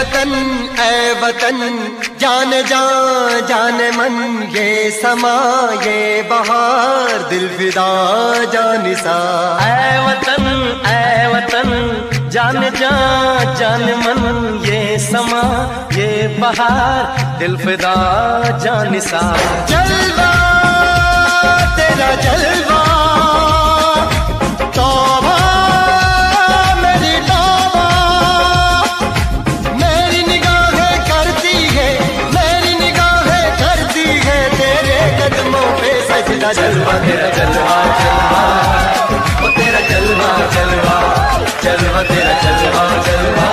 ऐ वतन जान जान जान मन, ये समा ये बहार दिल फिदा जानिसा। ऐ वतन जान जान जान मन, ये समा ये बहार दिल फिदा जानिसा। जलवा तेरा जलवा, तौबा मेरी तौबा, मेरी निगाहें करती है, मेरी निगाहें करती है तेरे कदमों पे सजदा। जलवा तेरा जलवा जलवा, ओ तेरा जलवा जलवा, जलवा तेरा जलवा जलवा,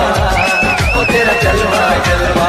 ओ तेरा जलवा जलवा।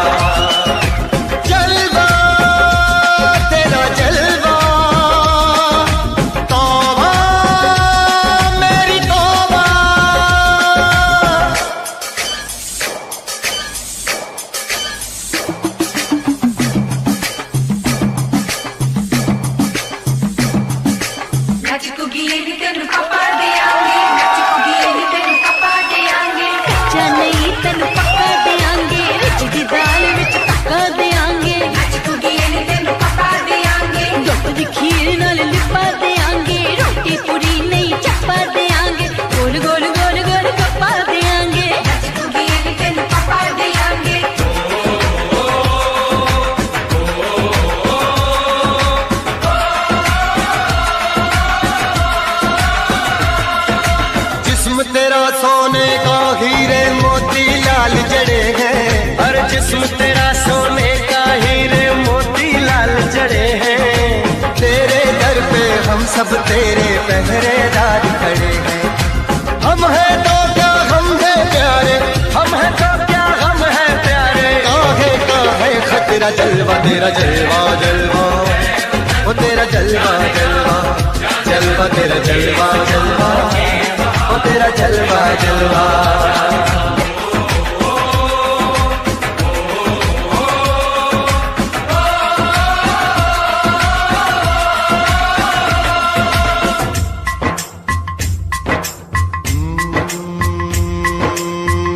तेरा सोने का हीरे मोती लाल जड़े हैं, हर जिस्म तेरा सोने का हीरे मोती लाल जड़े हैं। तेरे दर पे हम सब तेरे पहरेदार खड़े हैं। हम हैं तो क्या हम हैं प्यारे, हम हैं तो क्या हम हैं प्यारे, काहे का है खतरा। जलवा तेरा जलवा जलवा, वो तेरा जलवा जलवा, जलवा तेरा जलवा जलवा, ओ तेरा जलवा जलवा।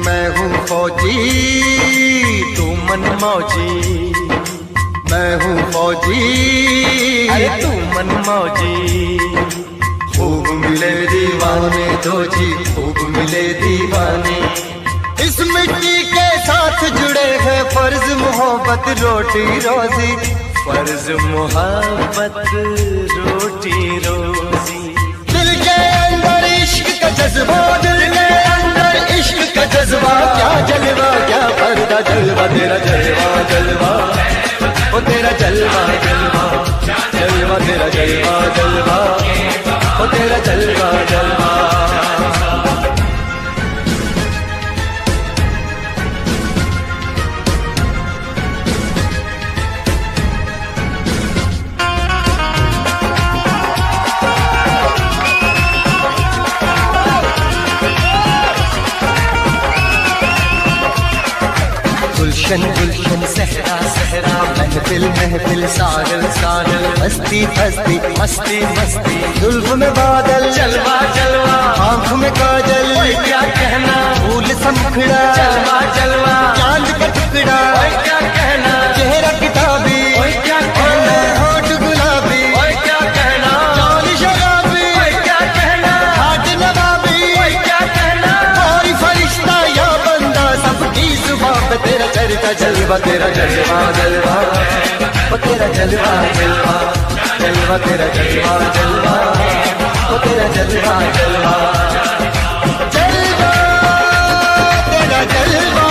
मैं हूँ फौजी तू मन मौजी, मैं हूँ फौजी अरे तू मन मौजी। खूब मिले दीवाने दो जी, खूब मिले दीवाने। इस मिट्टी के साथ जुड़े हैं फर्ज मोहब्बत रोटी रोजी, फर्ज मोहब्बत रोटी रोजी। दिल के अंदर इश्क का जज्बा, दिल के अंदर इश्क का जज्बा, क्या जलवा क्या पर्दा। जलवा तेरा जलवा जलवा, ओ तेरा जलवा जलवा, जलवा तेरा जलवा जलवा, ओ तेरा जलवा जलवा। गुलशन गुलशन सहरा सहरा, महफिल महफिल सागल सागल, मस्ती मस्ती मस्ती मस्ती, जुल्फ में बादल जलवा जलवा, आँख में काजल, क्या कहना फूल समखड़ा, जलवा जलवा, चांद का टुकड़ा, क्या कहना चेहरा किताबी, क्या कहना होठ गुलाबी, क्या कहना चाल शराबी, क्या कहना हाथ नवाबी, क्या कहना कोई फरिश्ता या बंदा, सबकी जुबान पे तेरा चर्चा। जलवा तेरा जलवा जलवा, ओ तेरा जलवा जलवा, जलवा तेरा जलवा जलवा, ओ तेरा जलवा जलवा। जलवा तेरा जलवा,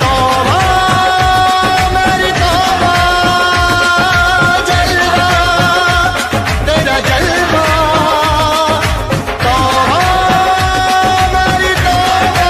तौबा मेरी तौबा, जलवा तेरा जलवा, तौबा मेरी तौबा।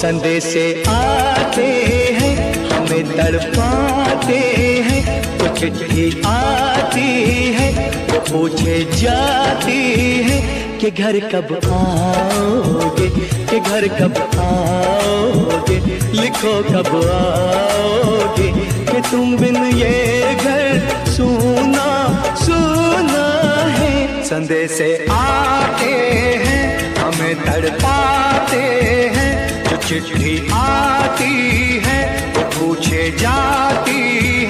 संदेशे आते हैं हमें तड़पाते हैं, वो चिट्ठी आती है वो पूछे जाती है कि घर कब आओगे, कि घर कब आओगे, लिखो कब आओगे, कि तुम बिन ये घर सूना सूना है। संदेशे आते हैं हमें तड़पाते हैं, जो चिट्ठी आती है वो पूछे जाती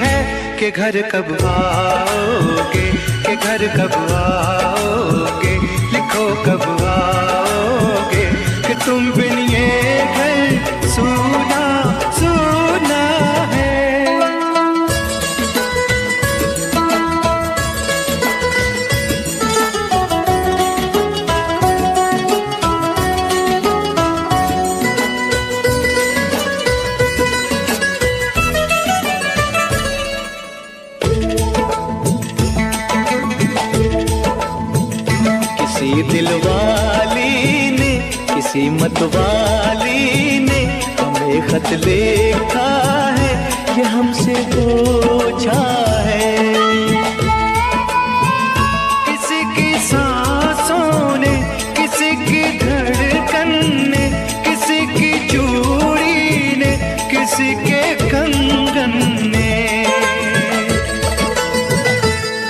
है कि घर कब आओगे, कि घर कब आओगे, लिखो कब आओगे, कि तुम बिन ये घर सूना सूना है। किसी दिलवाली ने किसी मतवाली ने हमें खत लिखा है, ये हमसे पूछा है। किसी की सांसों ने, किसी की धड़कन ने, किसी की चूड़ी ने, किसी के कंगन ने,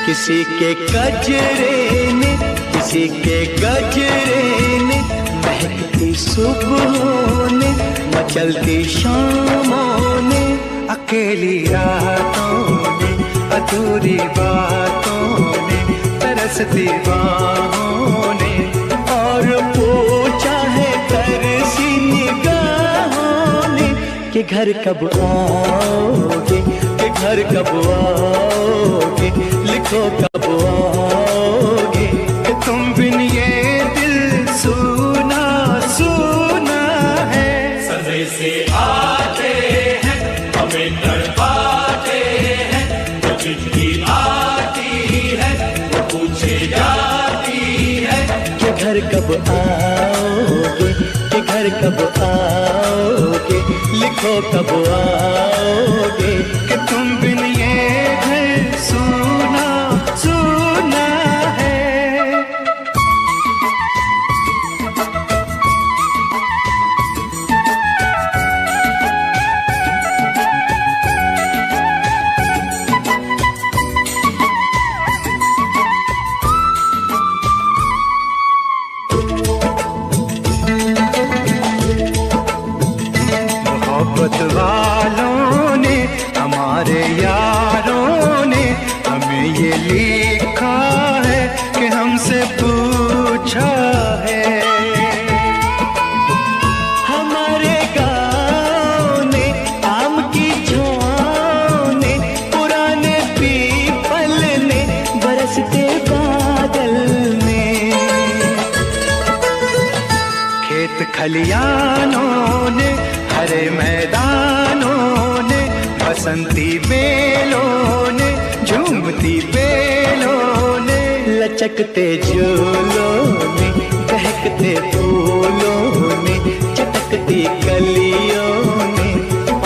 किसी के गजरे ने, किसी के गजरे ने, महकती सुबहों ने, मचलती शामों ने, अकेली रातों ने, अधूरी बातों ने, तरसती बाहों ने, और पूछा है तरसी निगाहों ने कि घर कब आओगे, कि घर कब आओगे, लिखो कब आओगे, कि तुम बिन ये दिल सूना सूना है। संदेशे आते हैं हमें तड़पाते हैं, वो चिट्ठी आती है वो पूछे जाती है कि घर कब आओगे, कि घर कब आओगे, लिखो कब आओगे, कि तुम बिन ये घर सूना सूना है। मोहब्बत वालों ने, हमारे यारों ने हमें ये लिखा है कि हमसे पूछा है। हमारे गाँव ने, आम की छाँव ने, पुराने पीपल ने, बरसते बादल ने, खेत खलियानों ने, हरे मैदानों ने, बसंती बेलों ने, झूमती बेलों ने, लचकते झूलों ने, बहकते फूलों ने, चटकती कलियों ने,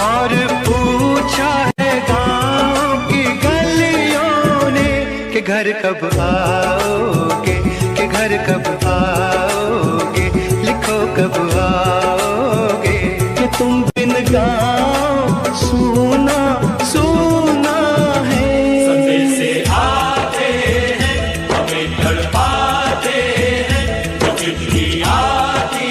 और पूछा है गाँव की गलियों ने कि घर कब आओगे, कि घर कब आओगे, लिखो कब आओगे, कि तुम बिन गाँव सूना सूना है। संदेशे आते हैं हमें तड़पाते हैं, वो चिट्ठी आती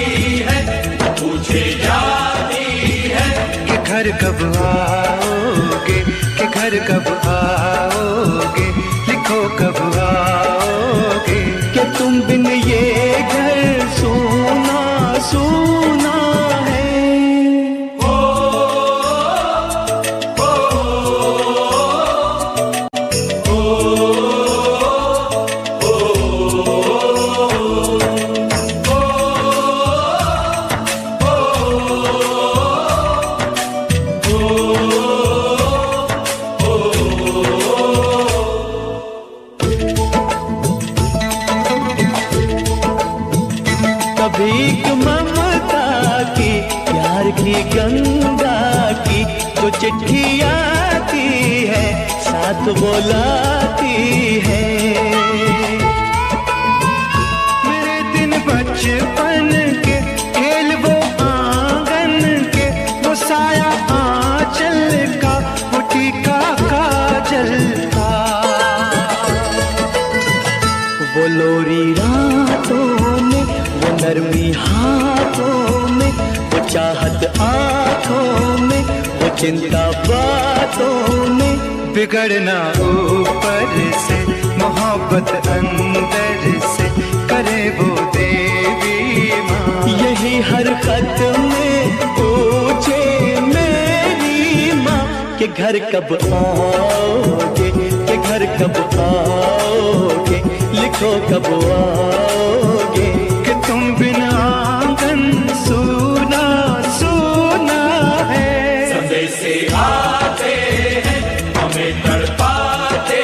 है वो पूछे जाती है कि घर कब आओगे, कि घर कब आओगे, लिखो कब आओगे, कि तुम बिन ये घर सूना सूना है। भीख ममता ममता की, प्यार की गंगा की जो चिट्ठी आती है, साथ बुलाती है। मेरे दिन बचपन के खेल वो आंगन के, वो साया आंचल का, वो टीका काजल का, वो लोरी रातों में, वो नरमी हाथों में, वो चाहत आँखों में, वो चिंता बातों में। बिगड़ना ऊपर से, मोहब्बत अंदर से, करे वो देवी माँ। यही हर खत में पूछे मेरी माँ कि घर कब आओगे, कि घर कब आओगे, लिखो कब आओगे, कि तुम बिना आंगन सूना सूना है। संदेशे आते हैं, हमें तड़पाते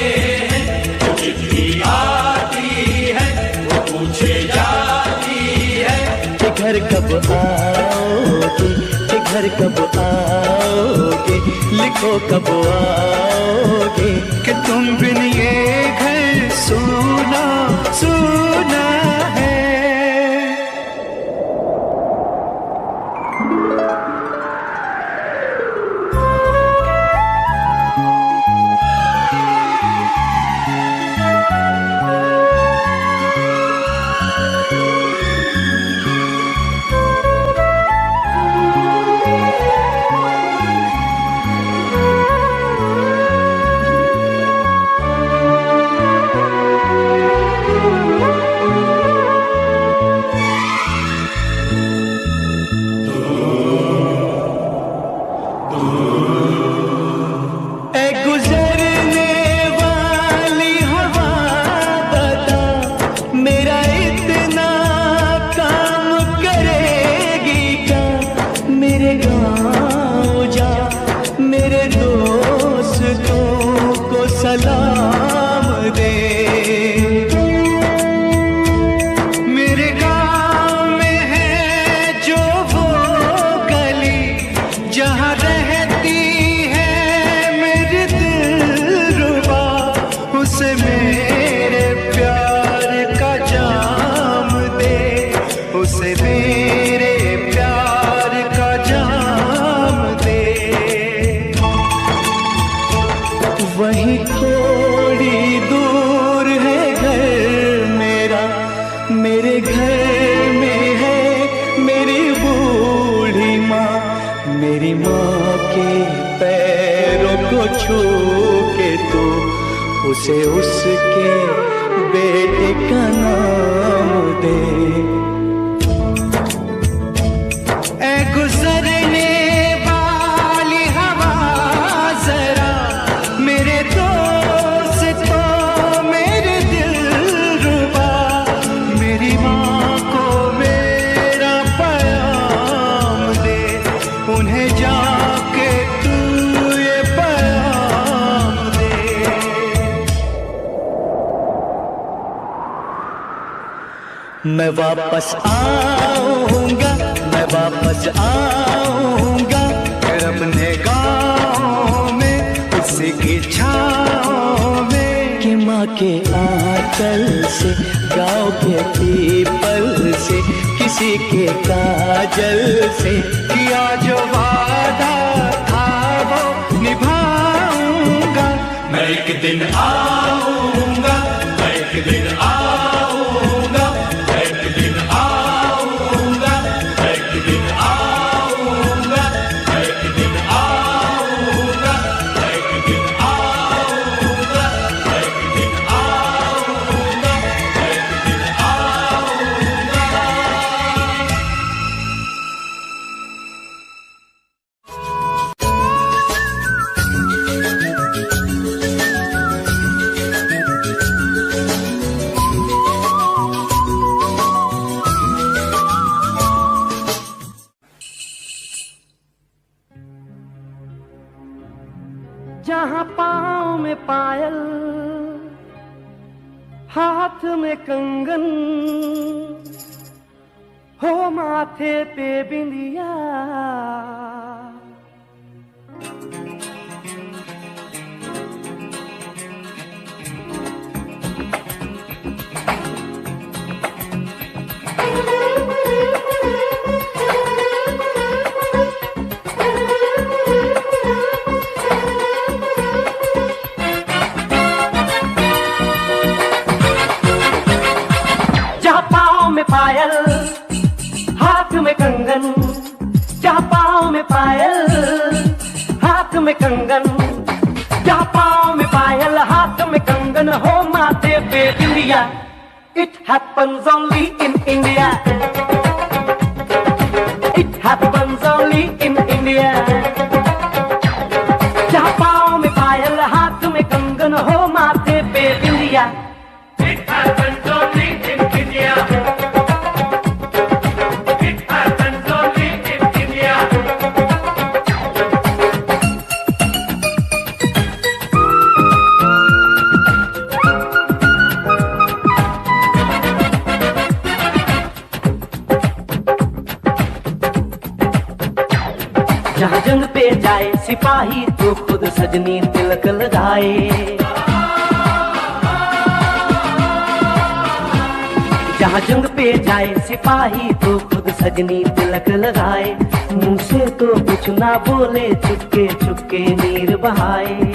हैं, वो चिट्ठी आती है, वो पूछे जाती है कि घर कब आओगे, कि घर कब आओगे, लिखो कब आओगे, कि तुम बिन ये घर सूना सूना है। सलाम दे। मेरे गाँव में है जो वो गली जहाँ रहती है मेरी दिलरुबा, उसे मेरे प्यार का जाम दे, उसे मेरे प्यार का जाम दे। वहीं थोड़ी दूर है घर मेरा, मेरे घर में है मेरी बूढ़ी माँ, मेरी माँ के पैरों को छू के तो उसे उसके बेटे का नाम दे। ऐ गुजरने वाली हवा जरा मेरे दोस्तों मेरे दिलरुबा, मेरी माँ को मेरा पैगाम दे, उन्हें जाके तू ये पैगाम दे। मैं वापस आऊंगा, मैं वापस आऊंगा फिर अपने गाँव में, उसी की छाँव में, कि माँ के आंचल से, गाँव के पीपल से, किसी के काजल से, किया जो वादा था वो निभाऊंगा। मैं एक दिन आऊंगा, मैं एक दिन आऊंगा, मैं एक दिन आऊंगा, मैं एक दिन आऊंगा, मैं एक दिन आऊंगा, मैं एक दिन आऊंगा, मैं एक दिन आऊंगा, मैं एक दिन आऊंगा। जहाँ पाँव में पायल, हाथ में कंगन, हो माथे पे बिंदिया, जहाँ पाँव में पायल हाथ में कंगन, जहाँ पाँव में पायल हाथ में कंगन, जहाँ पाँव में पायल हाथ में कंगन, हो माथे पे बिंदिया। It happens only in India. It happens only in India. जहाँ पाँव में पायल हाथ में कंगन, हो माथे पे बिंदिया। It happens only in India. It happens only in India. जहाँ जंग पे जाए सिपाही तो खुद सजनी तिलक लगाए, जहाँ जंग पे जाए सिपाही तो खुद सजनी तिलक लगाए, मुंह से तो कुछ ना बोले, चुपके चुपके नीर बहाए।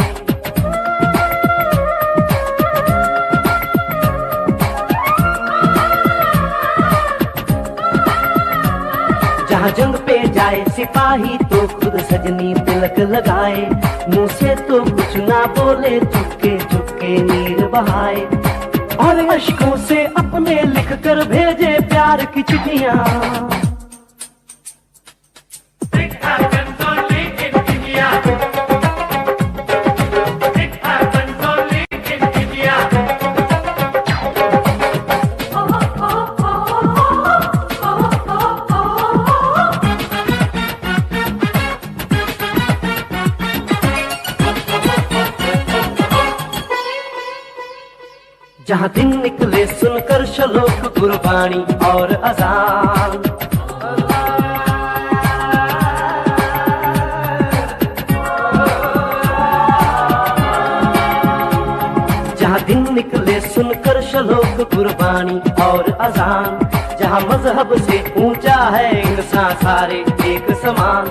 जहाँ जंग पे जाए सिपाही तो खुद सजनी तिलक लगाए, मुंह से तो कुछ ना बोले, चुपके चुपके नीर बहाए, और अश्कों से अपने लिख कर भेजे प्यार की चिट्ठियां। It happens only in India. It happens only in India. जहाँ दिन निकले सुनकर श्लोक गुरबाणी और अजान, जहाँ दिन निकले सुनकर श्लोक गुरबाणी और अजान, जहाँ मजहब से ऊंचा है इंसान सारे एक समान।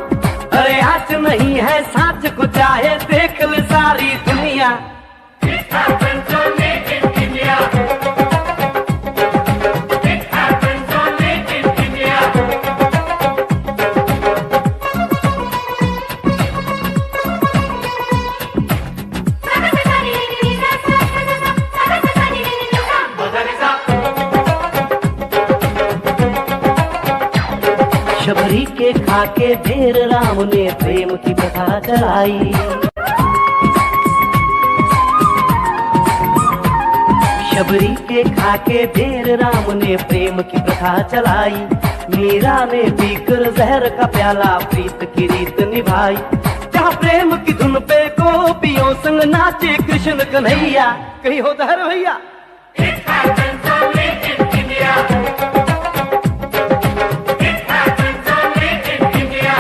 अरे आज नहीं है साच को चाहे देख ले सारी दुनिया। It happens only in India. It happens only in India. Shabari के खाके ढेर राम ने प्रेम की कथा चलाई, शबरी के खाके ढेर राम ने प्रेम की प्रथा चलाई, मीरा ने पीकर जहर का प्याला प्रीत की रीत निभाई। जहाँ प्रेम की धुन पे गोपियों संग नाचे कृष्ण कन्हैया, कहीं हो दहर भैया। It happens only in India. It happens only in India.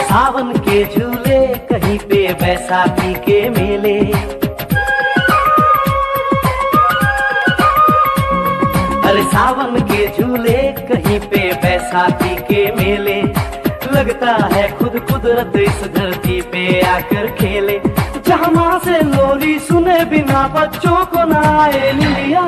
सावन के झूले कहीं पे बैसाखी के मेले, अरे सावन के झूले कहीं पे बैसाखी के मेले, लगता है खुद कुदरत इस धरती पे आकर खेले। जहाँ माँ से लोरी सुने बिना बच्चों को ना आए निंदिया।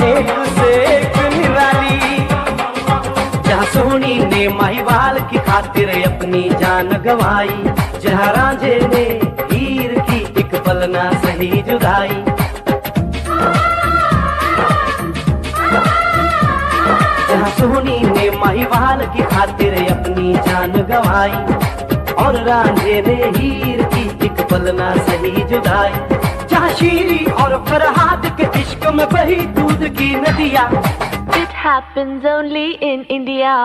एक से एक निराली। जहाँ सोनी ने माहीवाल की खातिर अपनी जान गंवाई, जहाँ रांझे ने हीर की एक पल ना सही जुदाई। जहाँ सोनी ने माहीवाल की खातिर अपनी जान गंवाई और रांझे ने हीर की एक पल ना सही जुदाई। जहाँ शीरी और फरहाद के इश्क में बही दूध की नदियाँ। It happens only in India.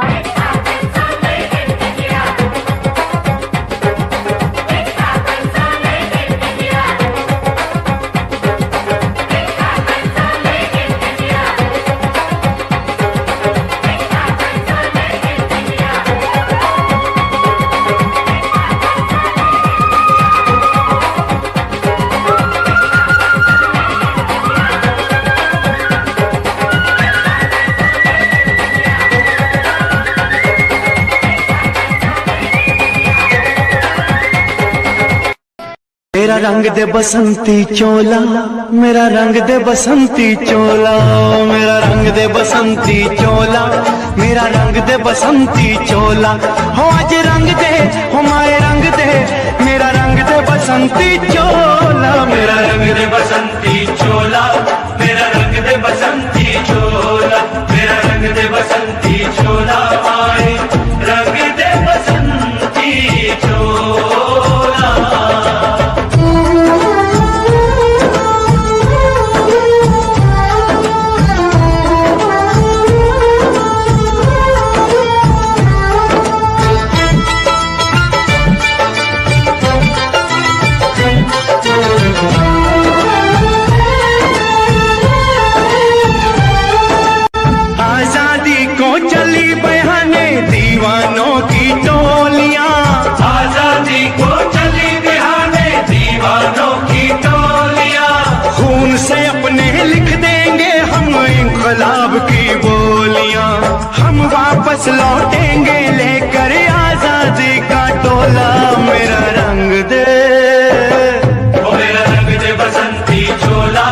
मेरा रंग दे बसंती चोला, मेरा रंग दे बसंती चोला, मेरा रंग दे बसंती चोला, मेरा रंग दे बसंती चोला। हो आज रंग दे, हो माए रंग दे, मेरा रंग दे बसंती चोला, मेरा रंग दे बसंती चोला, मेरा रंग दे बसंती चोला, मेरा रंग दे बसंती चोला, माए रंग दे बसंती चोला। आजादी को चली बहाने दीवानों की टोलियां, आजादी को चली बहाने दीवानों की टोलियां। खून से अपने लिख देंगे हम इंकलाब की बोलियां, हम वापस लौटेंगे लेकर आजादी का टोला। मेरा रंग दे, मेरा रंग दे बसंती चोला,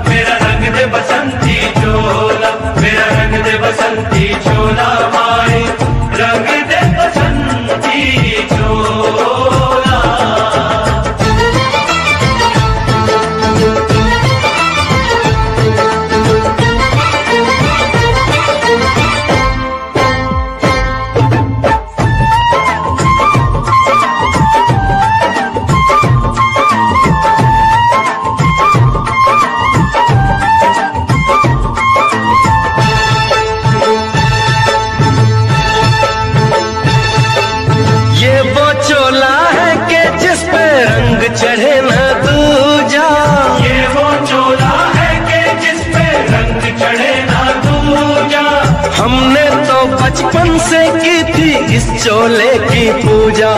मेरा रंग दे बसंती चोला, मेरा रंग दे बसंती चोला, माए रंग दे बसंती चोला। चढ़े न दूजा, ये वो चोला है कि जिस पे रंग चढ़े न दूजा। हमने तो बचपन से की थी इस चोले की पूजा,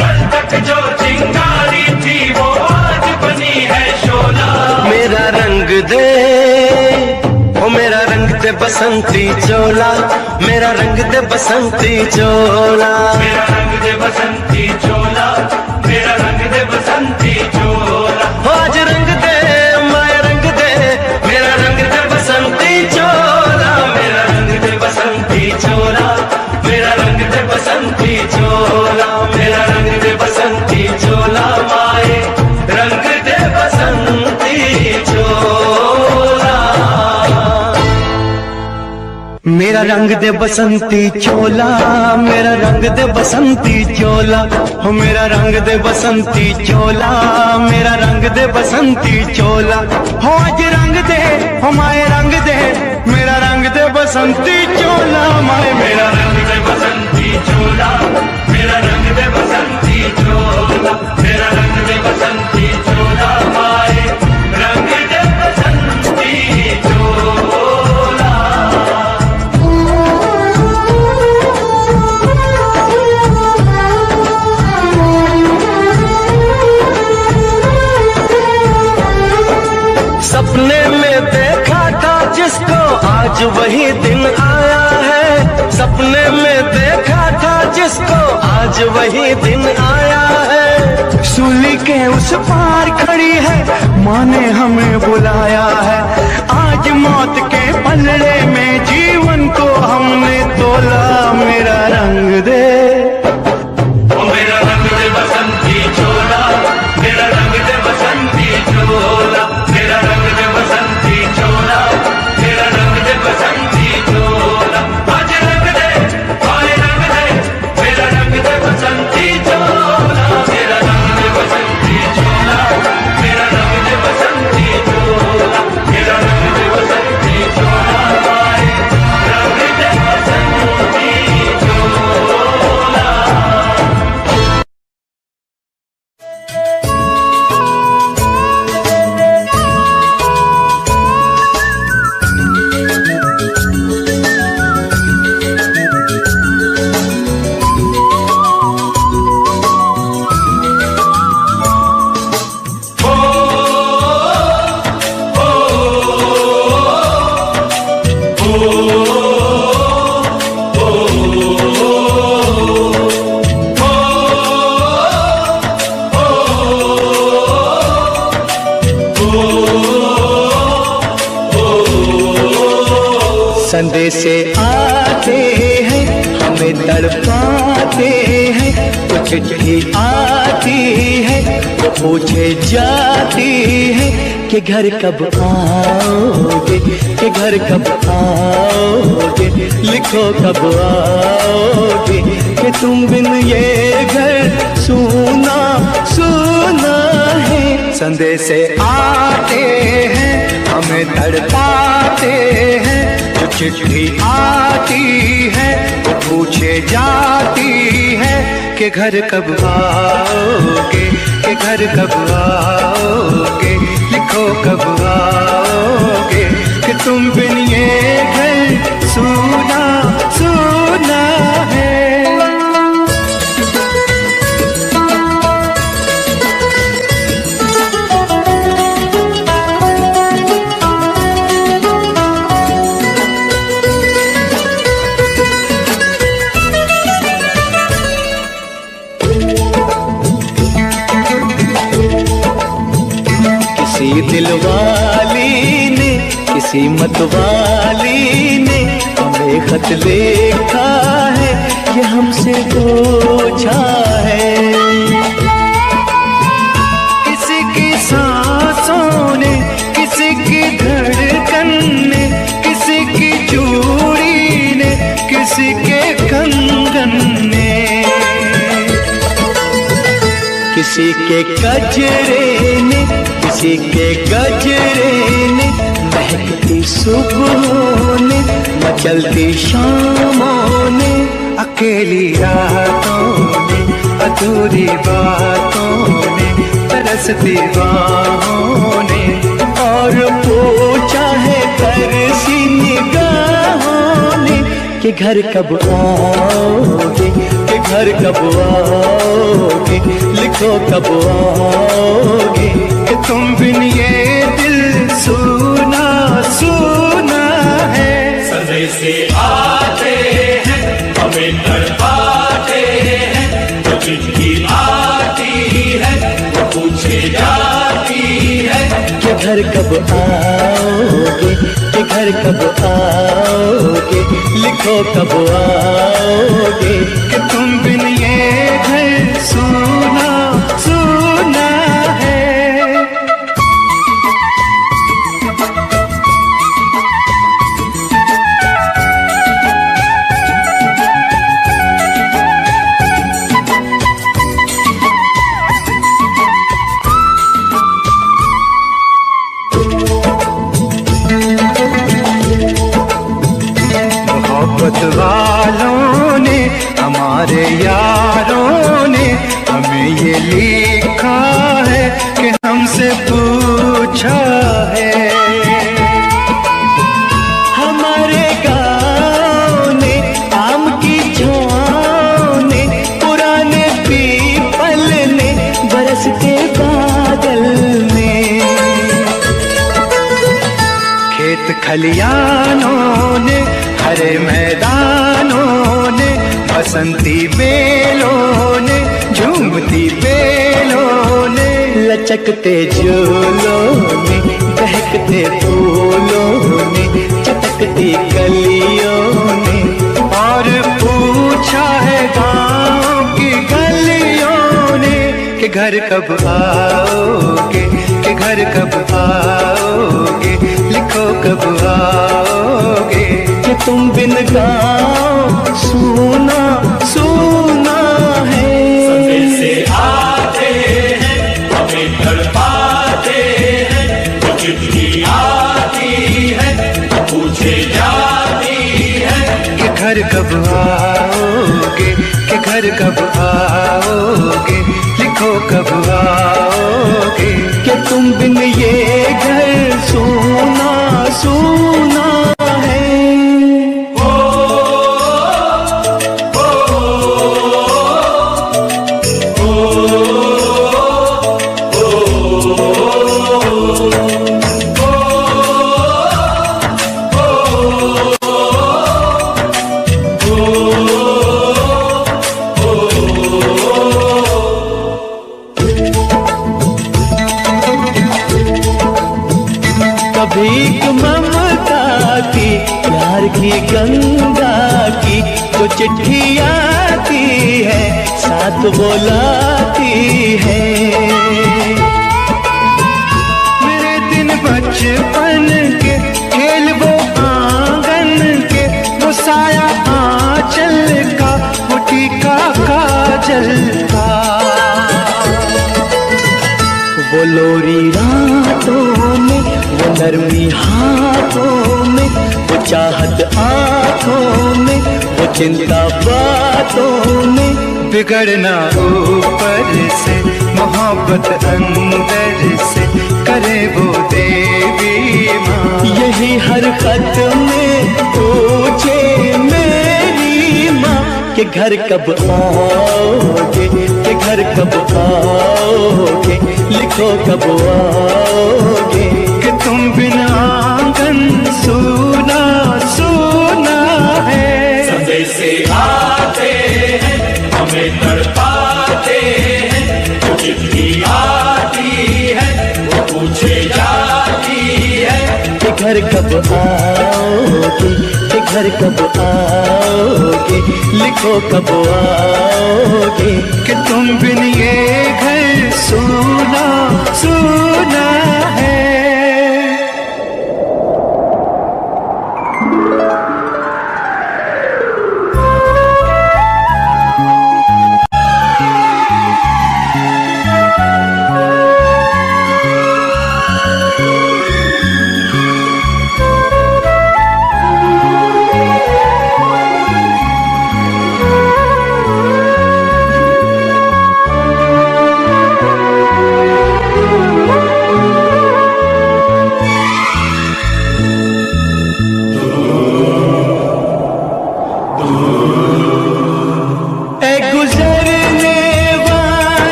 कल तक जो चिंगारी थी वो आज बनी है शोला। मेरा रंग दे, ओ मेरा रंग दे बसंती चोला, मेरा रंग दे बसंती चोला, मेरा रंग दे बसंती चोला, मेरा रंग दे बसंती चोला। आज रंग दे, माया रंग दे, मेरा रंग दे बसंती चोला, मेरा रंग दे बसंती चोला, मेरा रंग दे बसंती चोला, मेरा रंग दे बसंती चोला, माए रंग दे बसंती चोला। मेरा रंग दे बसंती चोला, मेरा रंग दे बसंती चोला, हो मेरा रंग दे बसंती चोला, मेरा रंग दे बसंती चोला। हो आज रंग दे, हो माए रंग दे, मेरा रंग दे बसंती चोला, माए मेरा रंग दे बसंती चोला, मेरा रंग दे बसंती चोला, मेरा रंग दे बसंती चोला, माए रंग दे बसंती चोला। सपने में देखा था जिसको आज वही दिन आया है, सपने में देखा था जिसको आज वही दिन आया है। सूली के उस पार खड़ी है, माँ ने हमें बुलाया है। आज मौत के पलड़े में जीवन को हमने तो चोला मेरा रंग दे, ओ मेरा रंग दे बसंती चोला, मेरा रंग दे बसंती चोला, मेरा रंग दे बसंती चोला, मेरा रंग दे बसंती चोला। आज रंग दे, आए रंग दे, मेरा रंग दे बसंती चोला, मेरा रंग दे बसंती चोला, मेरा रंग दे बसंती चोला, मेरा रंग दे बसंती चोला, आए रंग दे बसंती चोला। संदेशे आते हैं हमें तड़पाते हैं, कुछ चिट्ठी आती है वो पूछे जाती है कि घर कब आओगे, कि घर कब आओगे, लिखो कब आओगे, कि तुम बिन ये घर सूना सूना है। संदेशे आते हैं हमें तड़पाते हैं, जो चिट्ठी आती है वो पूछे जाती है कि घर कब आओगे, कि घर कब आओगे, लिखो कब आओगे, कि तुम बिन ये घर सूना सूना है। किसी दिलवाली ने, किसी मतवाली ने हमें खत लिखा है, ये हमसे पूछा है। किसी की सांसों ने, किसी की धड़कन ने, किसी की चूड़ी ने, किसी के कंगन ने, किसी के गजरे ने, किसी के गजरे ने, महकती सुबहों ने, मचलती शामों ने, अकेली रातों ने, अधूरी बातों ने, तरसती बाहों ने, और पूछा है तरसी निगाहों ने कि घर कब आओगे, कि घर कब आओगे, लिखो कब आओगे, कि तुम बिन ये दिल सूना सूना है। संदेशे आते हैं हमें तड़पाते हैं, जो चिट्ठी आती है वो पूछे जाती है कि घर कब आओगे, कि घर कब आओगे, लिखो कब आओगे, कि तुम बिन ये घर सूना सूना है। मोहब्बत वालों ने, हमारे यारों ने हमें ये लिखा है कि हमसे पूछा है। हमारे गाँव ने, आम की छाँव ने, पुराने पीपल ने, बरसते बादल ने, खेत खलियानों ने, हरे मैदानों ने, बसंती बेलों ने, झूमती बेलों ने, लचकते झूलों ने, बहकते फूलों ने, चटकती कलियों ने, और घर कब आओगे, कि घर कब आओगे, लिखो कब आओगे। कि तुम बिन गाओ सुना सुना है। से आते हैं हमें तड़पाते हैं, तो चिट्ठी आती है तो पूछे जाती है कि घर कब आओगे, कि घर कब आओगे, लिखो कब आओगे। कि तुम बिन ये घर सुना सुना है। भीख ममता की प्यार की गंगा की जो चिट्ठी आती है साथ बुलाती है। मेरे दिन बचपन के खेल वो आंगन के, वो साया आंचल का, वो टीका काजल का। वो लोरी रातों में, वो नरमी हाथों में, वो चाहत आँखों में, वो चिंता बातों में। बिगड़ना ऊपर से, मोहब्बत अंदर से, करे वो देवी माँ। यही हर खत में पूछे मेरी माँ कि घर कब आओगे, कि घर कब आओगे, लिखो कब आओगे। कि तुम बिना आंगन सुना सुना है। से आते हैं हमें तड़पाते हैं, तो चिट्ठी आती है वो पूछे जाती है कि घर कब आओगे, कि घर कब आओगे, लिखो कब आओगे। कि तुम बिन ये घर सुना सुना है।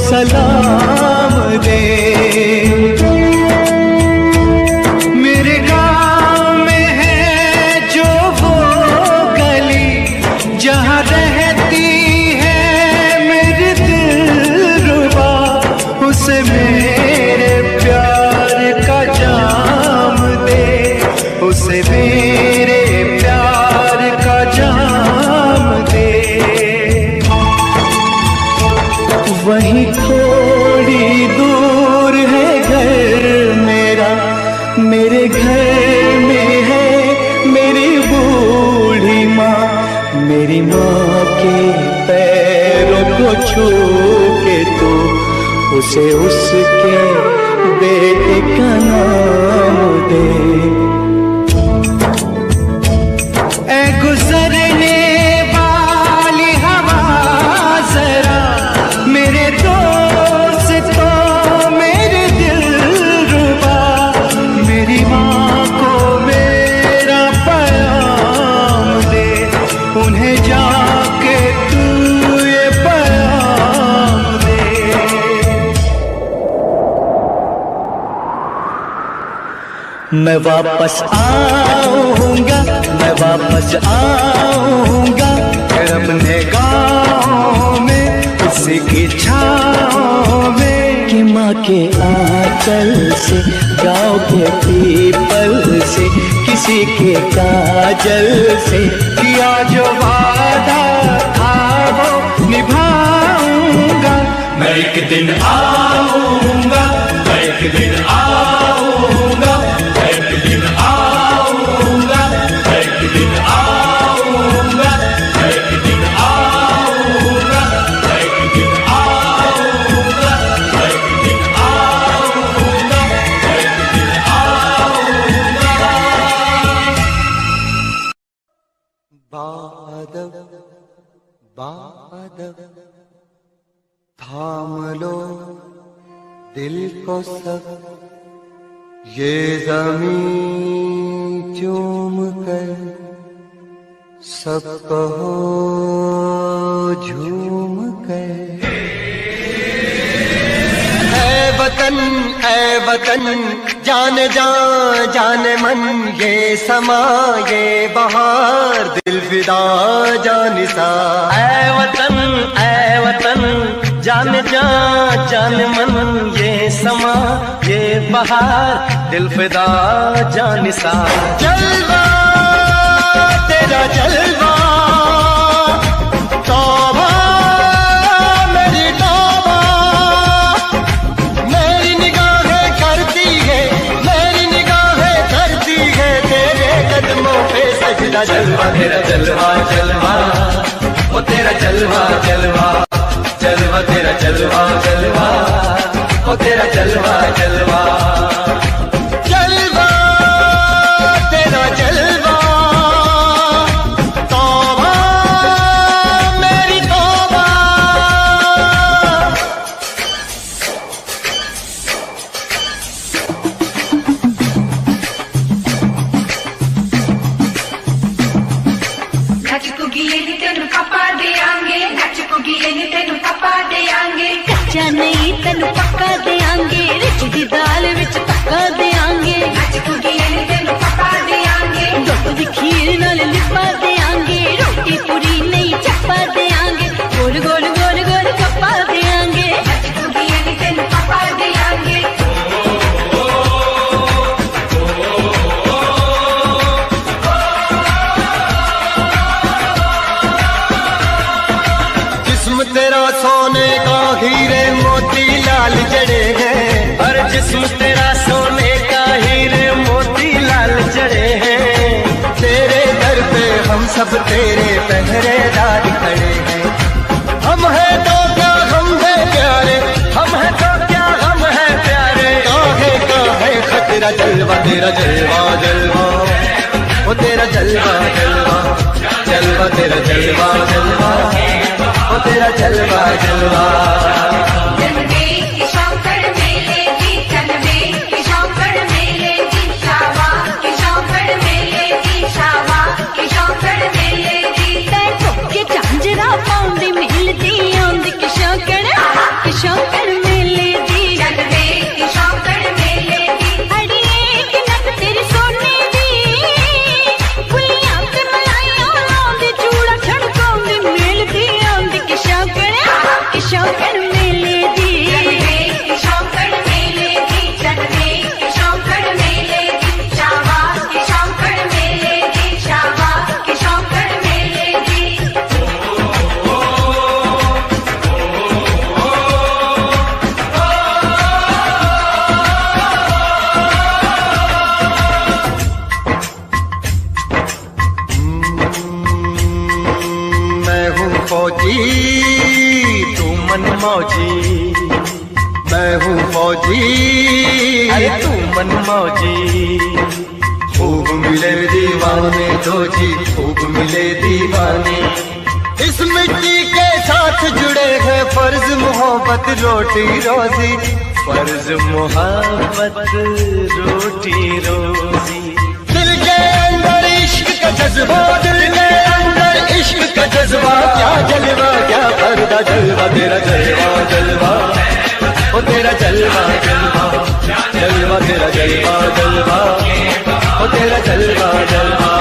सलाम दे। मेरे गाँव में है जो वो गली जहाँ रहती है मेरी दिलरुबा, उसे मेरे प्यार का जाम दे, उसे मेरे प्यार का जाम दे। वहीं थोड़ी दूर है घर मेरा, मेरे घर में है मेरी बूढ़ी माँ। मेरी माँ के पैरों को छू के तो उसे उसके बेटे का नाम दे। ऐ गुजरने वाली हवा जरा मेरे दोस्तों मेरे दिलरुबा, मेरी माँ को मेरा पैगाम दे, उन्हें जाके तू ये पैगाम दे। मैं वापस आऊंगा, मैं वापस आऊंगा फिर अपने गाँव में उसी की छाँव में। कि माँ के आंचल से, गाँव के पीपल से, किसी के काजल से, किया जो वादा था वो निभाऊंगा। मैं एक दिन आऊंगा, मैं एक दिन आऊंगा, मैं एक दिन आऊंगा, मैं एक दिन आऊंगा, मैं एक दिन आऊंगा, मैं एक दिन आऊंगा, मैं एक दिन आऊंगा, मैं एक दिन आऊंगा। बादल बादल थाम लो दिल को सब, ये ज़मीं चूम कर सब कहो झूम कर। ऐ वतन जान जान मन, ये समा ये बहार दिल फिदा जानिसा। ऐ वतन जान जान मन, ये समा ये बहार दिल फिदा जानिसा। जलवा तेरा जलवा, तौबा मेरी तौबा, मेरी निगाहें करती है, मेरी निगाहें करती है तेरे कदमों पे सजदा। जलवा तेरा जलवा जलवा, ओ तेरा जलवा जलवा, जलवा तेरा जलवा जलवा, ओ तेरा जलवा जलवा। जलवा तेरा जलवा, तौबा मेरी तौबा। कच्चा नहीं तेनू पक्का देंगे, रिच दी दाल विच पक्का देंगे। दुध दी खीर नाल लिपा देंगे, रोटी पूरी नहीं चप्पा देंगे। गोल गोल गोल गोल कप्पा देंगे। जिस्म तेरा सोने का हीरे मोती लाल जड़े हैं, हर जिस्म तेरा सोने का हीरे मोती लाल जड़े हैं। तेरे दर पे हम सब तेरे पहरेदार खड़े हैं। हम है तो क्या हम है प्यारे, हम है तो क्या हम है प्यारे। काहे खतरा। जलवा तेरा जलवा जलवा, ओ तेरा जलवा जलवा, जलवा तेरा जलवा जलवा, ओ तेरा जलवा जलवा। झांझरा पाउंदी मिलदी आंदी किशोकड़ मेले दी। अड़िए कि नक तेरी सोने दी, फुलियां ते मलाइयां लाउंदी, चूड़ा छड़काउंदी मिलदी आंदी किशोकड़ मेले दी। मैं हूँ फौजी तू मन मौजी, मैं हूँ फौजी अरे तू मन मौजी। खूब मिले दीवाने दो जी, खूब मिले दीवाने। इस मिट्टी के साथ जुड़े हैं फर्ज मोहब्बत रोटी रोजी, फर्ज मोहब्बत रोटी रोजी। दिल के अंदर इश्क का जज्बा, दिल के अंदर इश्क का जज्बा। क्या जलवा क्या पर्दा, जलवा तेरा जलवा जलवा, ओ तेरा जलवा जलवा, जलवा तेरा जलवा जलवा, ओ तेरा जलवा जलवा।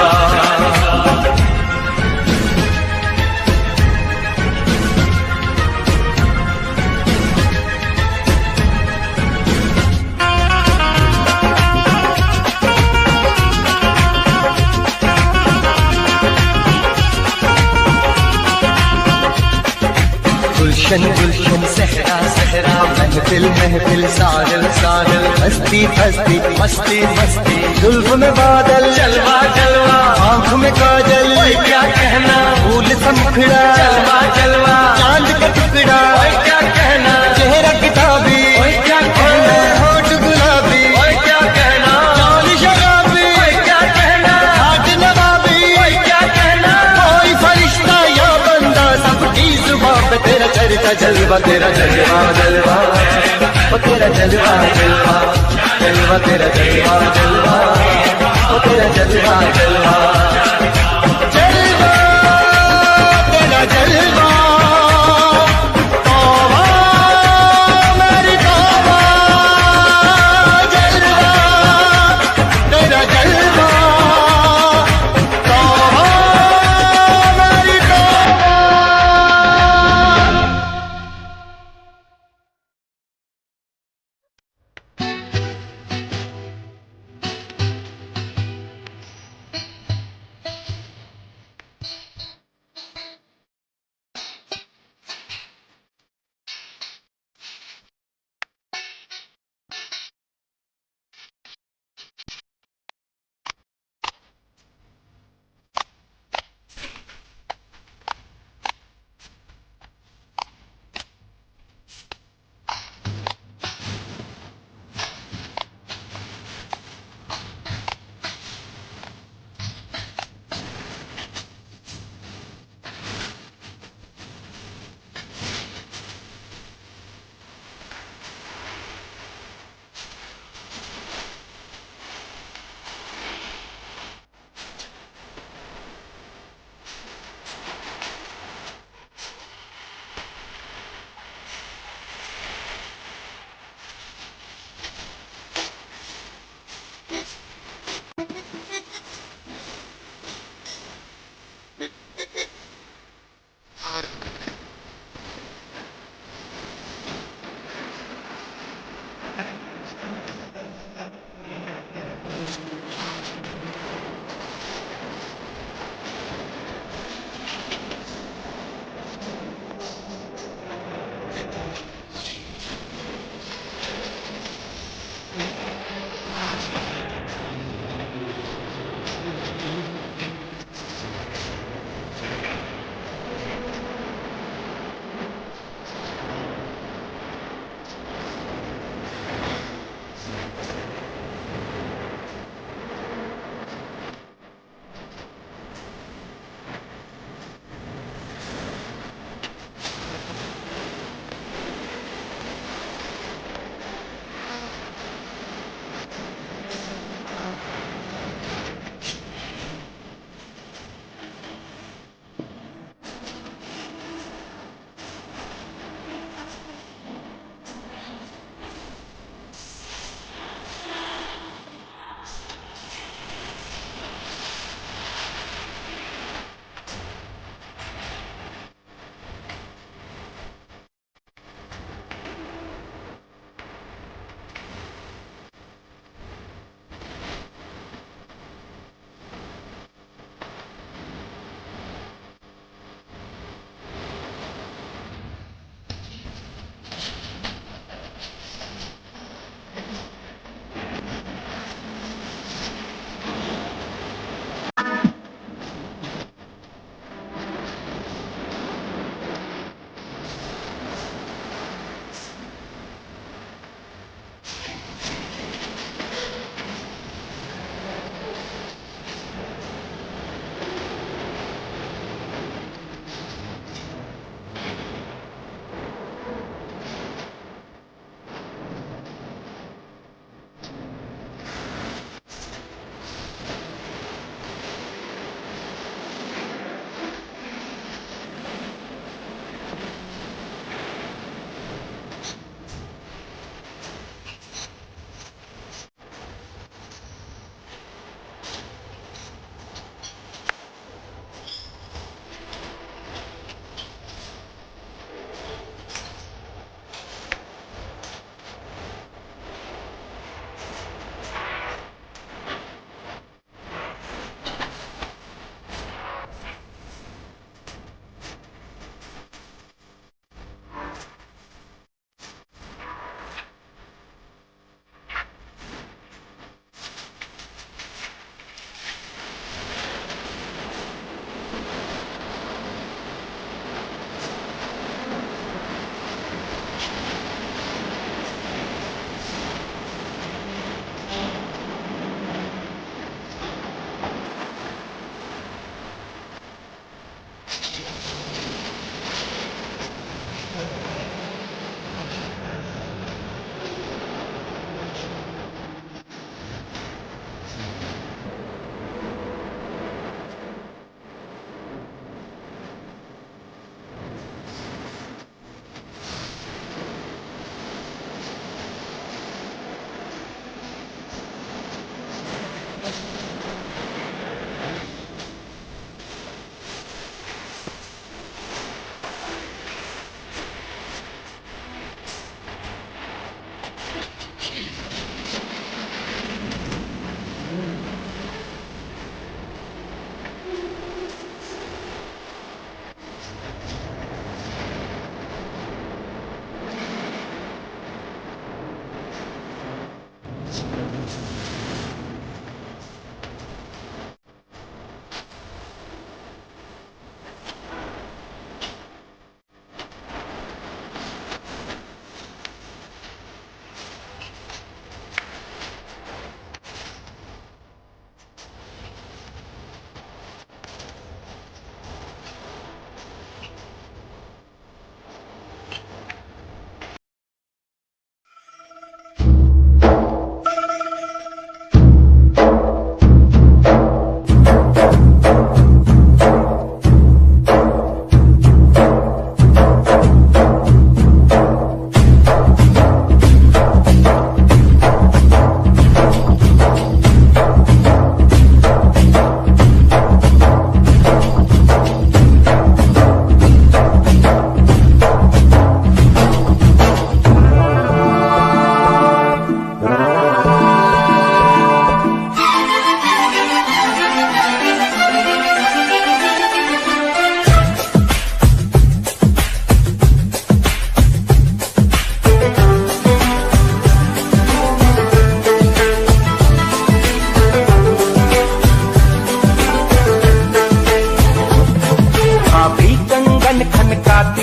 गुलशन गुलशन सहरा सहरा महफिल महफिल साहिल साहिल हस्ती हस्ती मस्ती मस्ती जुल्फ में बादल जलवा जलवा आंख में काजल क्या कहना फूल समखड़ा जलवा जलवा चांद का टुकड़ा क्या कहना चेहरा किताबी क्या कहना होठ गुलाबी क्या कहना चाल शराबी क्या कहना हाथ नवाबी क्या कहना कोई फरिश्ता या बंदा सबकी जुबान पे तेरा चर्चा जलवा तेरा जलवा जलवा ओ तेरा जलवा जलवा जलवा तेरा जलवा जलवा ओ तेरा जलवा जलवा जलवा तेरा जलवा तौबा मेरी तौबा जलवा तेरा जलवा तौबा मेरी तौबा।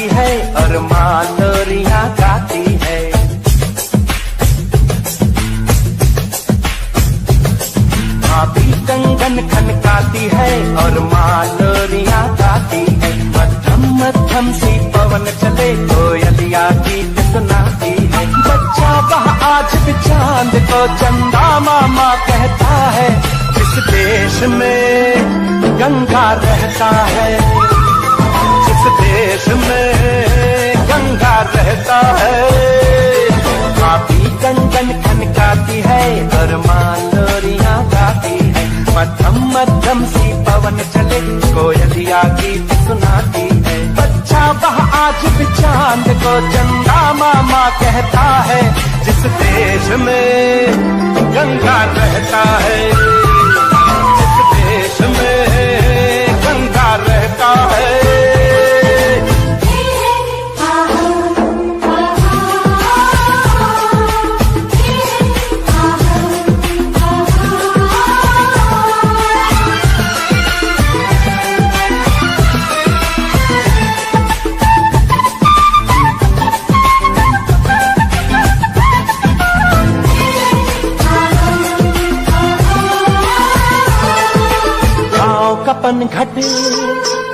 चलाती है और माँ लोरियां गाती है। भाभी कंगन खनकाती है और माँ लोरियां गाती है। मध्यम मध्यम सी पवन चले कोयलिया गीत सुनाती है। बच्चा वह आज भी चांद को चंदा मामा कहता है। जिस देश में गंगा रहता है, जिस देश में गंगा रहता है, भाभी कंगन खनकाती है और माँ लोरियां गाती है। मध्यम मध्यम सी पवन चले कोयलिया गीत सुनाती है। बच्चा वह आज भी चांद को चंदा मामा कहता है। जिस देश में गंगा रहता है, जिस देश में गंगा रहता है।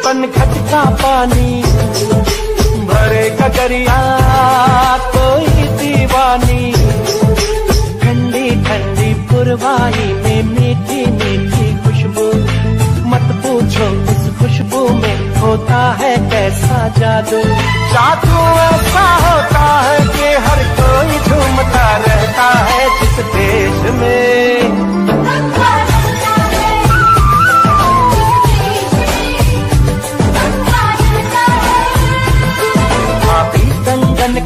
पनघट का पानी भरे गगरिया कोई दीवानी। ठंडी ठंडी पुरवाई में मीठी मीठी खुशबू। मत पूछो उस खुशबू में होता है कैसा जादू। जादू ऐसा होता है कि हर कोई झूमता रहता है। जिस देश में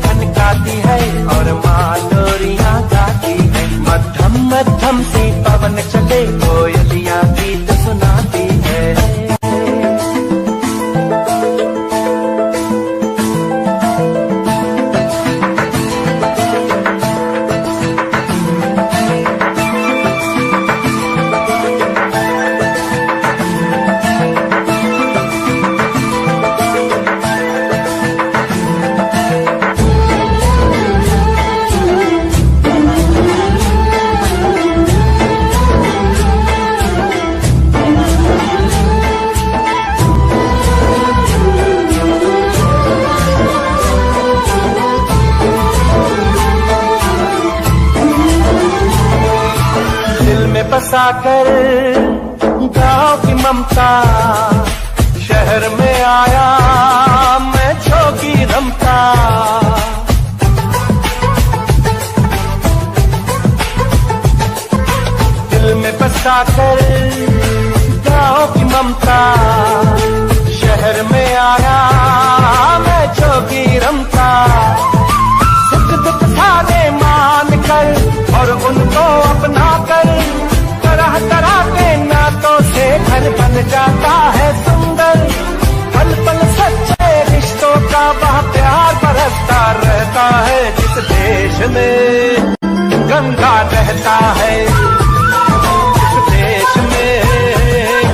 खनकाती है और माँ लोरियां गाती है। मध्यम मध्यम सी पवन चले कोयलिया गीत सुनाती है। बसाकर गाँव की ममता शहर में आया मैं जोगी रमता। दिल में बसाकर गाँव की ममता शहर में आया मैं जोगी रमता। सुख दुख सारे मान कर और उनको अपना कर तरह तरह के नातों से घर बन जाता है सुंदर। पल पल सच्चे रिश्तों का वह प्यार बरसता रहता है। जिस देश में गंगा रहता है, जिस देश में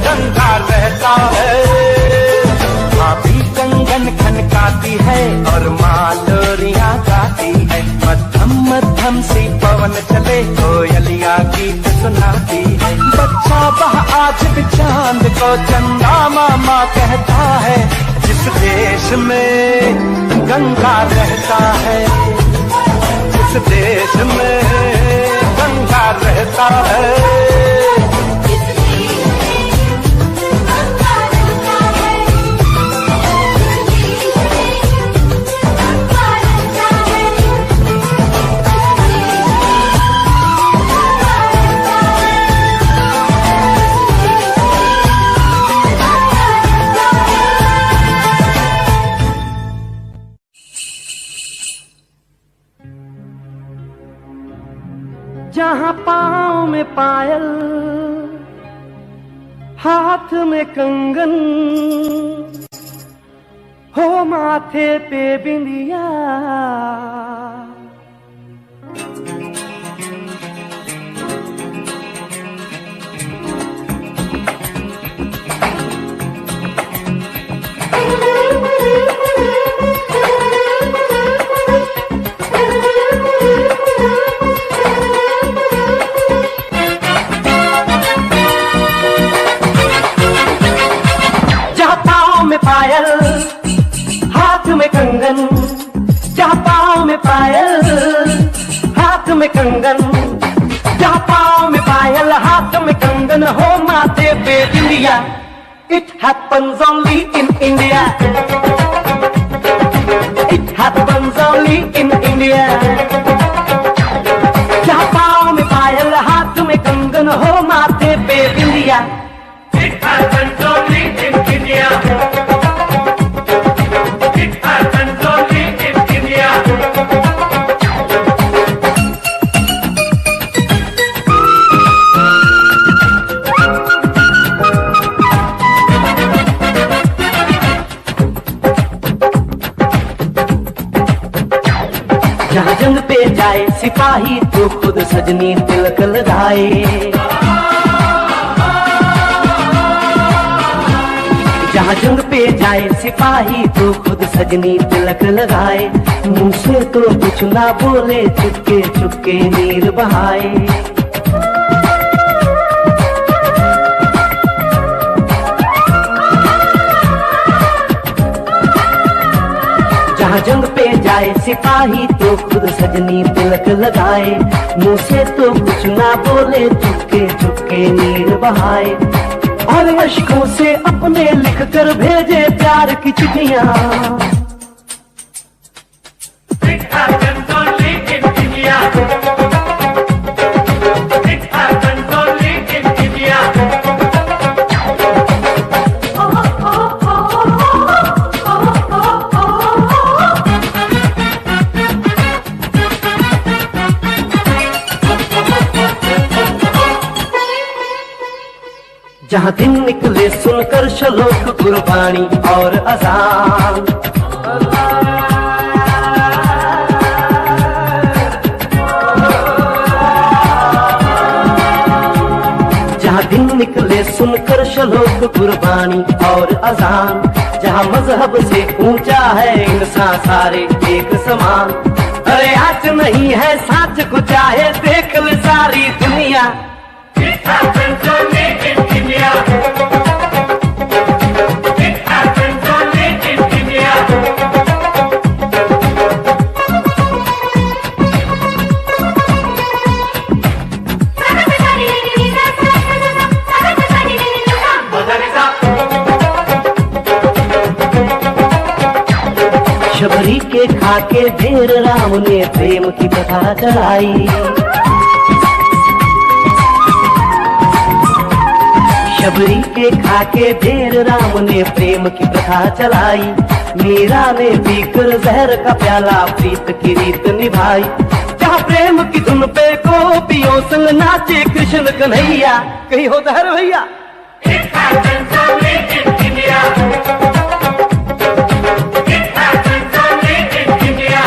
गंगा रहता है। भाभी कंगन खनकाती है और माँ लोरियां गाती है। मध्यम मध्यम सी पवन चले कोयलिया गीत सुनाती है। बच्चा वह आज भी चांद को चंदा मामा कहता है। जिस देश में गंगा रहता है, जिस देश में गंगा रहता है। जहाँ पाँव में पायल, हाथ में कंगन, हो माथे पे बिंदिया, में कंगन, जहाँ पाँव में पायल हाथ में कंगन हो माथे पे बिंदिया। It happens only in India. It happens only in India. जहाँ पाँव में पायल हाथ में कंगन हो माथे पे बिंदिया। It happens only in India. It happens only in India. जहाँ जंग पे जाए सिपाही तो खुद सजनी तिलक लगाए। जहाँ जंग पे जाए सिपाही तो खुद सजनी तिलक लगाए। मुंह से तो कुछ ना बोले, चुपके चुपके नीर बहाए। जहाँ जंग पे जाए सिपाही तो खुद सजनी तिलक लगाए। मुंह से तो कुछ ना बोले, चुपके चुपके नीर बहाए। और अश्कों से अपने लिख कर भेजे प्यार की चिट्ठियां। It happens only in India. It happens only in India. जहाँ दिन निकले सुनकर श्लोक गुरबानी और अजान। जहाँ दिन निकले सुनकर श्लोक गुरबानी और अजान। जहाँ मजहब से ऊंचा है इंसान सारे एक समान। अरे आज नहीं है साच को चाहे देख ले सारी दुनिया। It happens only in India. It happens only in India. Shabari के खाके ढेर राम ने प्रेम की कथा चढ़ाई। शबरी के खाके ढेर राम ने प्रेम की प्रथा चलाई। मीरा ने पीकर जहर का प्याला प्रीत की रीत निभाई। जहाँ प्रेम की धुन पे गोपियों संग नाचे कृष्ण कन्हैया। कहीं हो जहर भैया। It happens only in India. It happens only in India.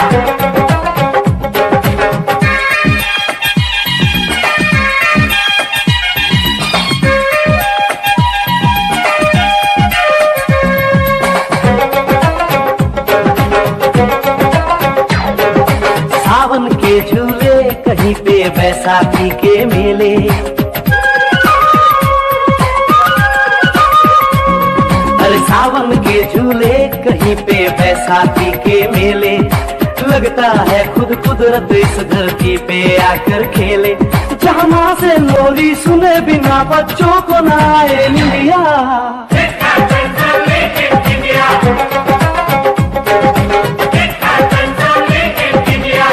सावन के झूले कहीं पे बैसाखी के मेले। अरे सावन के झूले कहीं पे बैसाखी के मेले। लगता है खुद कुदरत इस धरती पे आकर खेले। जहाँ माँ से लोरी सुने बिना बच्चों को ना आए निंदिया। It happens only in India. It happens only in India.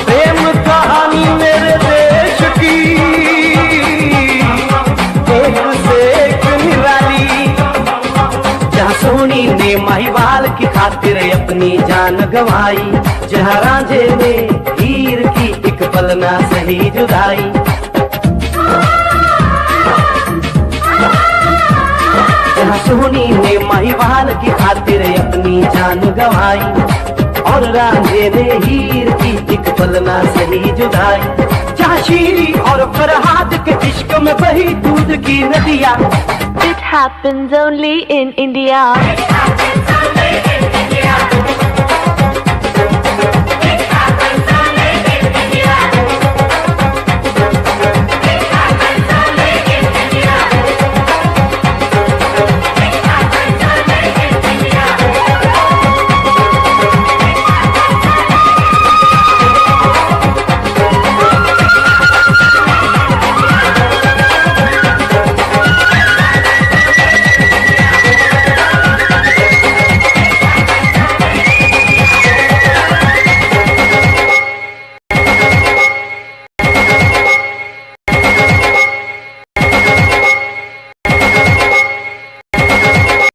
प्रेम कहानी मेरे देश की एक से एक निराली। जहाँ सोनी ने महिवाल की खातिर अपनी जान गंवाई। जहाँ रांझे ने हीर की एक पल ना सही जुदाई। जहाँ सोनी ने महिवाल की खातिर अपनी जान गंवाई। और रांझे ने हीर की एक पल ना सही जुदाई। जहाँ शीरी और फरहाद के इश्क में बही दूध की नदियाँ। It happens only in India.